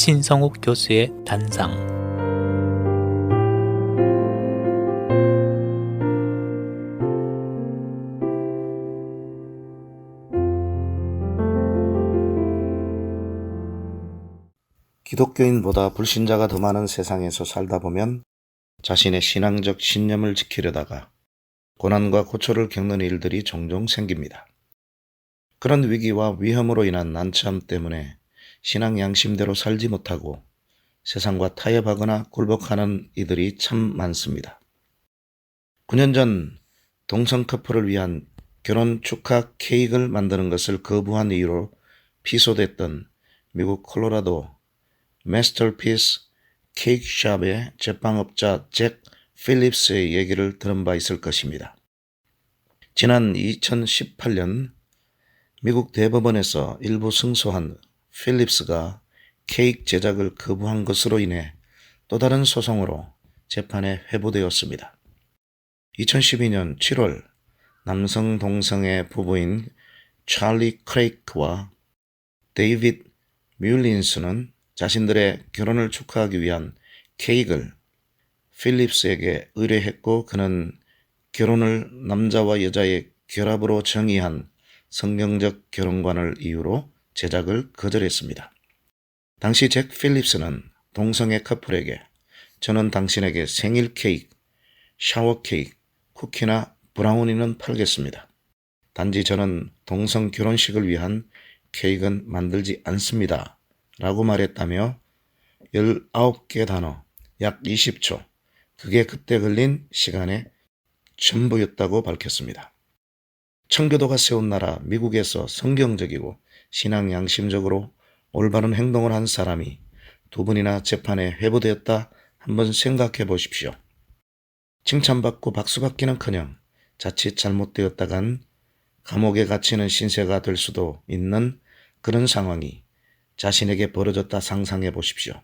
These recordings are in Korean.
신성욱 교수의 단상. 기독교인보다 불신자가 더 많은 세상에서 살다 보면 자신의 신앙적 신념을 지키려다가 고난과 고초를 겪는 일들이 종종 생깁니다. 그런 위기와 위험으로 인한 난처함 때문에 신앙 양심대로 살지 못하고 세상과 타협하거나 굴복하는 이들이 참 많습니다. 9년 전 동성 커플을 위한 결혼 축하 케이크를 만드는 것을 거부한 이유로 피소됐던 미국 콜로라도 마스터피스 케이크샵의 제빵업자 잭 필립스의 얘기를 들은 바 있을 것입니다. 지난 2018년 미국 대법원에서 일부 승소한 필립스가 케이크 제작을 거부한 것으로 인해 또 다른 소송으로 재판에 회부되었습니다. 2012년 7월 남성 동성애 부부인 찰리 크레이크와 데이빗 뮬린스는 자신들의 결혼을 축하하기 위한 케이크를 필립스에게 의뢰했고 그는 결혼을 남자와 여자의 결합으로 정의한 성경적 결혼관을 이유로 제작을 거절했습니다. 당시 잭 필립스는 동성애 커플에게 저는 당신에게 생일 케이크, 샤워 케이크, 쿠키나 브라우니는 팔겠습니다. 단지 저는 동성 결혼식을 위한 케이크는 만들지 않습니다. 라고 말했다며 19개 단어, 약 20초, 그게 그때 걸린 시간의 전부였다고 밝혔습니다. 청교도가 세운 나라 미국에서 성경적이고 신앙 양심적으로 올바른 행동을 한 사람이 두 번이나 재판에 회부되었다 한번 생각해 보십시오. 칭찬받고 박수받기는커녕 자칫 잘못되었다간 감옥에 갇히는 신세가 될 수도 있는 그런 상황이 자신에게 벌어졌다 상상해 보십시오.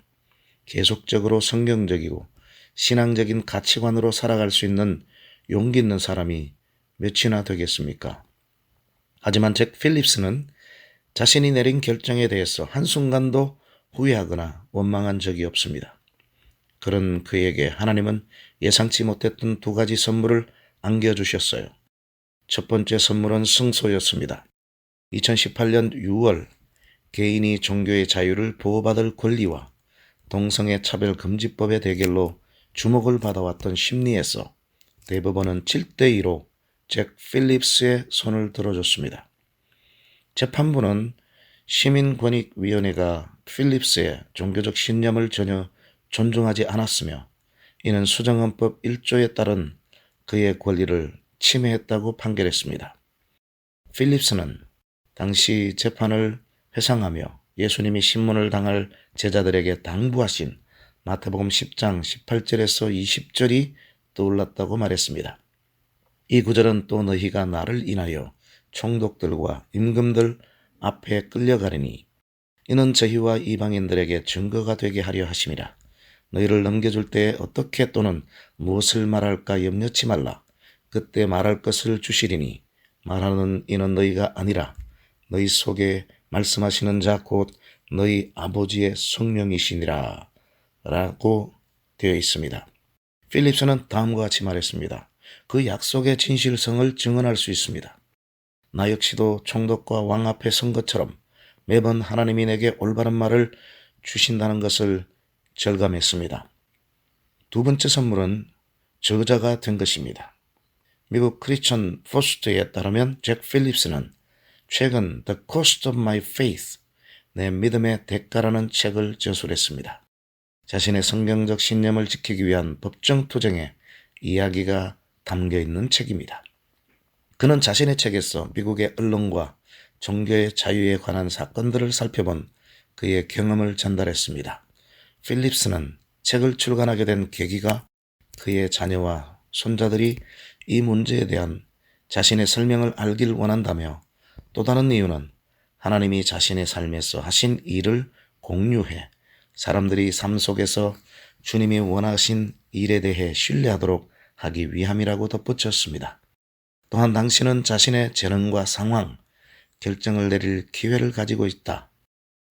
계속적으로 성경적이고 신앙적인 가치관으로 살아갈 수 있는 용기 있는 사람이 몇이나 되겠습니까? 하지만 잭 필립스는 자신이 내린 결정에 대해서 한순간도 후회하거나 원망한 적이 없습니다. 그런 그에게 하나님은 예상치 못했던 두 가지 선물을 안겨주셨어요. 첫 번째 선물은 승소였습니다. 2018년 6월 개인이 종교의 자유를 보호받을 권리와 동성애 차별금지법의 대결로 주목을 받아왔던 심리에서 대법원은 7대2로 잭 필립스의 손을 들어줬습니다. 재판부는 시민권익위원회가 필립스의 종교적 신념을 전혀 존중하지 않았으며 이는 수정헌법 1조에 따른 그의 권리를 침해했다고 판결했습니다. 필립스는 당시 재판을 회상하며 예수님이 신문을 당할 제자들에게 당부하신 마태복음 10장 18절에서 20절이 떠올랐다고 말했습니다. 이 구절은 또 너희가 나를 인하여 총독들과 임금들 앞에 끌려가리니 이는 저희와 이방인들에게 증거가 되게 하려 하심이라. 너희를 넘겨줄 때에 어떻게 또는 무엇을 말할까 염려치 말라. 그때 말할 것을 주시리니 말하는 이는 너희가 아니라 너희 속에 말씀하시는 자 곧 너희 아버지의 성령이시니라 라고 되어 있습니다. 필립스는 다음과 같이 말했습니다. 그 약속의 진실성을 증언할 수 있습니다. 나 역시도 총독과 왕 앞에 선 것처럼 매번 하나님이 내게 올바른 말을 주신다는 것을 절감했습니다. 두 번째 선물은 저자가 된 것입니다. 미국 크리스천 포스트에 따르면 잭 필립스는 최근 The Cost of My Faith, 내 믿음의 대가라는 책을 저술했습니다. 자신의 성경적 신념을 지키기 위한 법정 투쟁의 이야기가 담겨있는 책입니다. 그는 자신의 책에서 미국의 언론과 종교의 자유에 관한 사건들을 살펴본 그의 경험을 전달했습니다. 필립스는 책을 출간하게 된 계기가 그의 자녀와 손자들이 이 문제에 대한 자신의 설명을 알길 원한다며 또 다른 이유는 하나님이 자신의 삶에서 하신 일을 공유해 사람들이 삶 속에서 주님이 원하신 일에 대해 신뢰하도록 하기 위함이라고 덧붙였습니다. 또한 당신은 자신의 재능과 상황, 결정을 내릴 기회를 가지고 있다.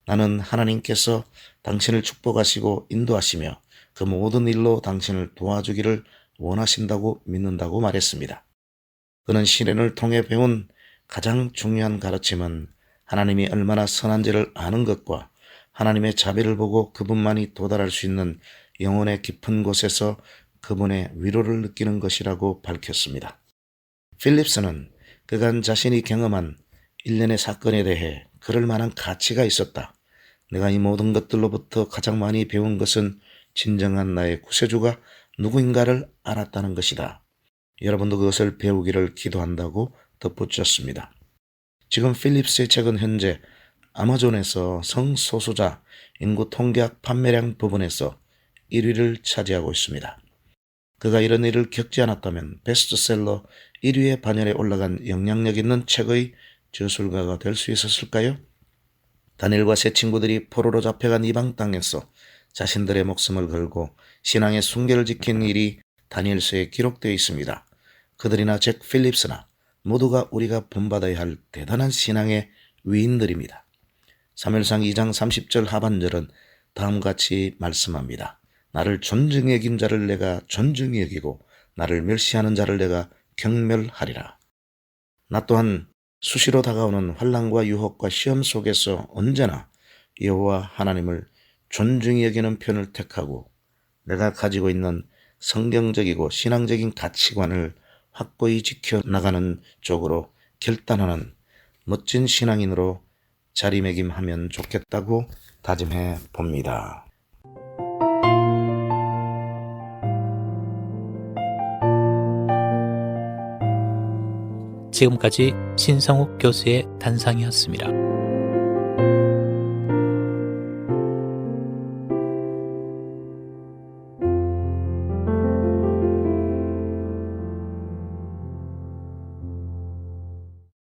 나는 하나님께서 당신을 축복하시고 인도하시며 그 모든 일로 당신을 도와주기를 원하신다고 믿는다고 말했습니다. 그는 시련을 통해 배운 가장 중요한 가르침은 하나님이 얼마나 선한지를 아는 것과 하나님의 자비를 보고 그분만이 도달할 수 있는 영혼의 깊은 곳에서 그분의 위로를 느끼는 것이라고 밝혔습니다. 필립스는 그간 자신이 경험한 일련의 사건에 대해 그럴 만한 가치가 있었다. 내가 이 모든 것들로부터 가장 많이 배운 것은 진정한 나의 구세주가 누구인가를 알았다는 것이다. 여러분도 그것을 배우기를 기도한다고 덧붙였습니다. 지금 필립스의 책은 현재 아마존에서 성소수자 인구 통계학 판매량 부분에서 1위를 차지하고 있습니다. 그가 이런 일을 겪지 않았다면 베스트셀러 1위의 반열에 올라간 영향력 있는 책의 저술가가 될 수 있었을까요? 다니엘과 세 친구들이 포로로 잡혀간 이방 땅에서 자신들의 목숨을 걸고 신앙의 순결을 지킨 일이 다니엘서에 기록되어 있습니다. 그들이나 잭 필립스나 모두가 우리가 본받아야 할 대단한 신앙의 위인들입니다. 사무엘상 2장 30절 하반절은 다음같이 말씀합니다. 나를 존중히 여긴 자를 내가 존중히 여기고 나를 멸시하는 자를 내가 경멸하리라. 나 또한 수시로 다가오는 환난과 유혹과 시험 속에서 언제나 여호와 하나님을 존중히 여기는 편을 택하고 내가 가지고 있는 성경적이고 신앙적인 가치관을 확고히 지켜나가는 쪽으로 결단하는 멋진 신앙인으로 자리매김하면 좋겠다고 다짐해 봅니다. 지금까지 신성욱 교수의 단상이었습니다.